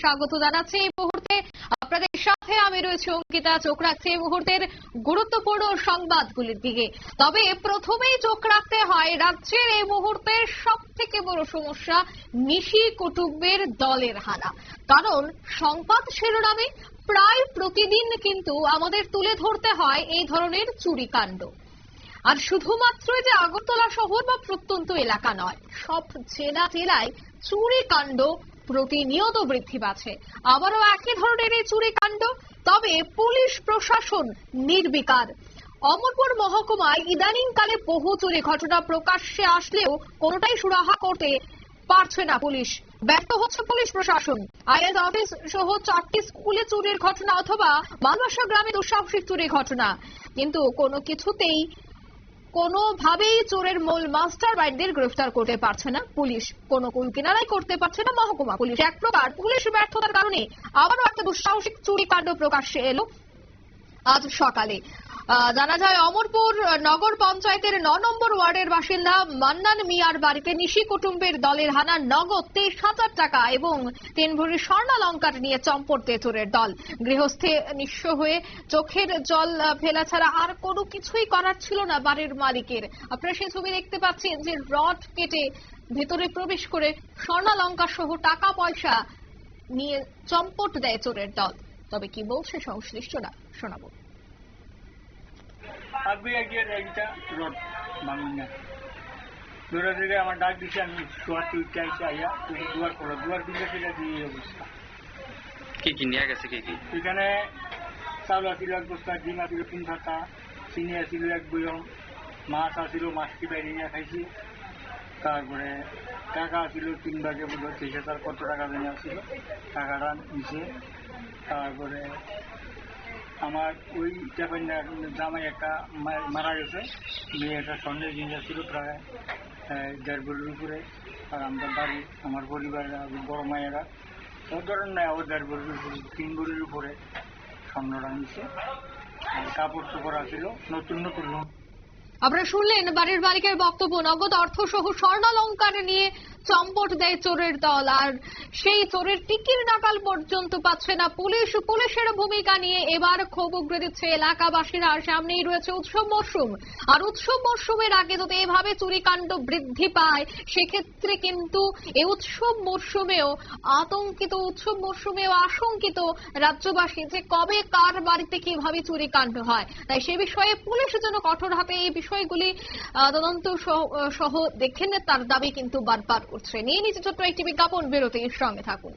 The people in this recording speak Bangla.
স্বাগত জানাচ্ছি। এই মুহূর্তে আপনাদের সাথে আমি রয়েছি অঙ্কিতা। চোখ রাখছি এই মুহূর্তের গুরুত্বপূর্ণ সংবাদগুলির দিকে। তবে প্রথমেই চোখ রাখতে হয় রাজ্যের এই মুহূর্তের সব থেকে বড় সমস্যা নিশি কুটুম্বের দলের হানা। কারণ সংবাদ শিরোনামে প্রায় প্রতিদিন কিন্তু আমাদের তুলে ধরতে হয় এই ধরনের চুরিকাণ্ড। আর শুধুমাত্র যে আগরতলা শহর বা প্রত্যন্ত এলাকা নয়, সব জেলায় চুরিকাণ্ড প্রতিনিয়ত বৃদ্ধি পাচ্ছে। আবারও একই ধরনের এই চুরিকাণ্ড, তবে পুলিশ প্রশাসন নির্বিকার। অমরপুর মহকুমায় ইদানিংকালে বহু চুরি ঘটনা প্রকাশ্যে আসলেও কোনোটাই সুরাহা করতে পারছে না পুলিশ। ব্যর্থ হচ্ছে পুলিশ প্রশাসন। আইএস অফিস সহ 4টি স্কুলে চুরির ঘটনা অথবা মালবাসা গ্রামে দুঃসাহসিক চুরির ঘটনা, কিন্তু কোনোভাবেই চোরের মূল মাস্টার মাইন্ডদের গ্রেফতার করতে পারছে না পুলিশ। কোনো কুল কিনারাই করতে পারছে না মহকুমা পুলিশ। এক প্রকার পুলিশ ব্যর্থতার কারণে আবারও একটা দুঃসাহসিক চুরিকাণ্ড প্রকাশ্যে এলো আজ সকালে। জানা যায় অমরপুর নগর পঞ্চায়েতের 9 নম্বর ওয়ার্ডের বাসিন্দা মান্নান মিয়ার বাড়িতে নিশি কুটুম্বের দলের হানা। নগদ 23,000 টাকা এবং 3 ভরি স্বর্ণালংকার নিয়ে চম্পট দিয়ে চোরের দল। গৃহস্থে নিঃস্ব হয়ে চোখের জল ফেলা ছাড়া আর কোনো কিছুই করার ছিল না বাড়ির মালিকের। আপনারা সেই ছবি দেখতে পাচ্ছেন যে রড কেটে ভেতরে প্রবেশ করে স্বর্ণালংকার সহ টাকা পয়সা নিয়ে চম্পট দেয় চোরের দল। তবে কি বলছে সংশ্লিষ্টরা শোনাবো। আগে একটা রড ভাঙা দৌড়া থেকে আমার ডাক দিচ্ছে, আমি শোয়ার তুলতে আইসি আইয়া দুয়ার করো, দুয়ার দিকে সেটা দিয়ে অবস্থা। কি কি নিয়ে গেছে? কি কি এখানে চাউল আসিল 1 বস্তা, ডিম আসিল 3 খাতা, চিনি আসিল 1 বয়ম, মাছ আসিল, মাছটি বাইরে নিয়ে খাইছি। তারপরে টাকা আসিল 3 ভাগে 23,000 কত টাকা জানি আসিল, টাকাটা নিচে। তারপরে আমার ওই জামাই একটা মারা গেছে, মেয়ে একটা স্বর্ণের জিনিস ছিল প্রায় 1.5 ভরির উপরে। আর আমরা বাড়ি আমার পরিবারের বড় মায়েরা ও ধরেন না, ও 1.5 ভরির উপরে 3 ভরির উপরে স্বর্ণটা নিচ্ছে। আর কাপড় চোপড় আসছিল নতুন নতুন। আপনারা শুনলেন বাড়ির মালিকের বক্তব্য। নগদ অর্থ সহ স্বর্ণালংকার নিয়ে চম্পট দেয় চোরের দল। আর সেই চোরের টিকির নাকাল পর্যন্ত পাচ্ছে না পুলিশ। পুলিশের ভূমিকা নিয়ে এবার ক্ষোভ উগরে দিচ্ছে এলাকাবাসীরা। সামনেই রয়েছে উৎসব মরশুম, আর উৎসব মরশুমের আগে যদি এভাবে চুরিকাণ্ড বৃদ্ধি পায় সেক্ষেত্রে কিন্তু এই উৎসব মরশুমেও আশঙ্কিত রাজ্যবাসী যে কবে কার বাড়িতে কিভাবে চুরিকাণ্ড হয়। তাই সে বিষয়ে পুলিশ যেন কঠোর হাতে এই বিষয়গুলি তদন্ত সহ দেখেন, তার দাবি কিন্তু বারবার উঠছে। নিয়ে নিচে ছোট্ট একটি বিজ্ঞাপন, বিরতির সঙ্গে থাকুন।